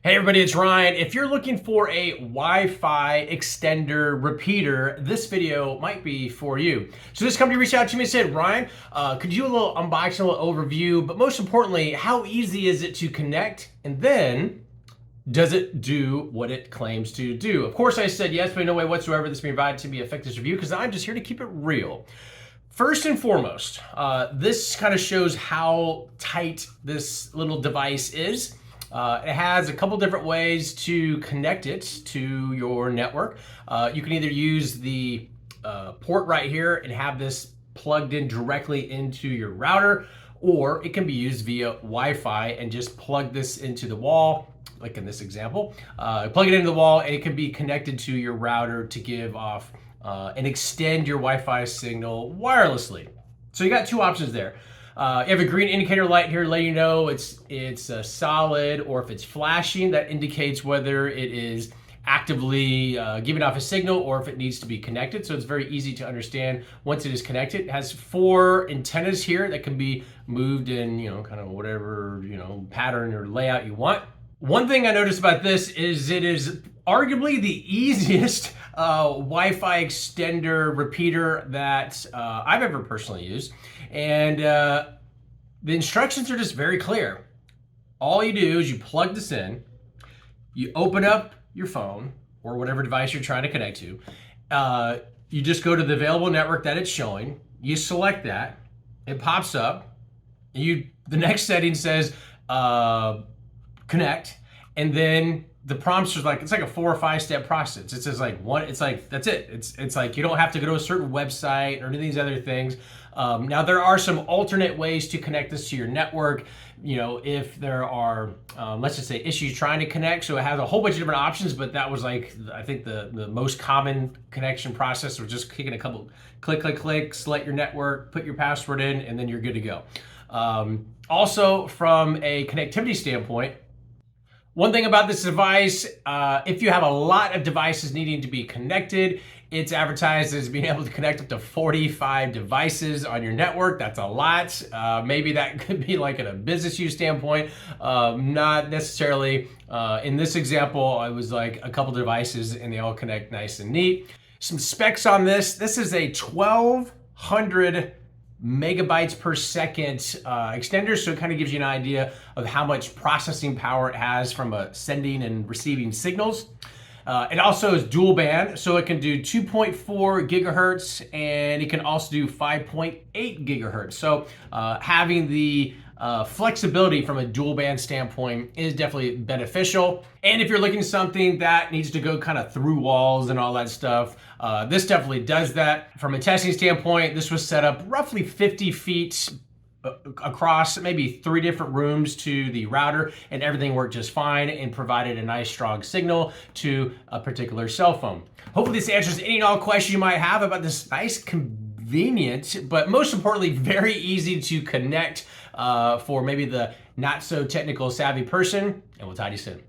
Hey everybody, it's Ryan. If you're looking for a Wi-Fi extender repeater, this video might be for you. So this company reached out to me and said, Ryan, could you do a little unboxing, a little overview, but most importantly, how easy is it to connect? And then, does it do what it claims to do? Of course I said yes, but no way whatsoever this may provide to be affect this review because I'm just here to keep it real. First and foremost, this kind of shows how tight this little device is. It has a couple different ways to connect it to your network. You can either use the port right here and have this plugged in directly into your router, or it can be used via Wi-Fi and just plug this into the wall, like in this example. Plug it into the wall and it can be connected to your router to give off and extend your Wi-Fi signal wirelessly. So you got two options there. You have a green indicator light here letting you know it's solid, or if it's flashing, that indicates whether it is actively giving off a signal or if it needs to be connected. So it's very easy to understand once it is connected. It has 4 antennas here that can be moved in, kind of whatever, pattern or layout you want. One thing I noticed about this is it is arguably the easiest Wi-Fi extender repeater that I've ever personally used. And the instructions are just very clear. All you do is you plug this in, you open up your phone or whatever device you're trying to connect to. You just go to the available network that it's showing. You select that, it pops up. The next setting says connect, and then the prompts are like, it's like a 4 or 5 step process. It says like one, it's like, that's it. It's like, you don't have to go to a certain website or any of these other things. Now there are some alternate ways to connect this to your network. If there are, let's just say, issues trying to connect. So it has a whole bunch of different options, but that was like, I think the most common connection process was just clicking a couple, click, select your network, put your password in, and then you're good to go. Also from a connectivity standpoint, one thing about this device, if you have a lot of devices needing to be connected, it's advertised as being able to connect up to 45 devices on your network. That's a lot. Maybe that could be like in a business use standpoint. Not necessarily. In this example, it was like a couple devices and they all connect nice and neat. Some specs on this. This is a 1200 megabytes per second extender, so it kind of gives you an idea of how much processing power it has from sending and receiving signals. It also is dual band, so it can do 2.4 gigahertz and it can also do 5.8 gigahertz. So having the flexibility from a dual band standpoint is definitely beneficial. And if you're looking at something that needs to go kind of through walls and all that stuff, this definitely does that. From a testing standpoint, this was set up roughly 50 feet across maybe 3 different rooms to the router, and everything worked just fine and provided a nice strong signal to a particular cell phone. Hopefully this answers any and all questions you might have about this nice, convenient, but most importantly, very easy to connect for maybe the not so technical savvy person, and we'll talk to you soon.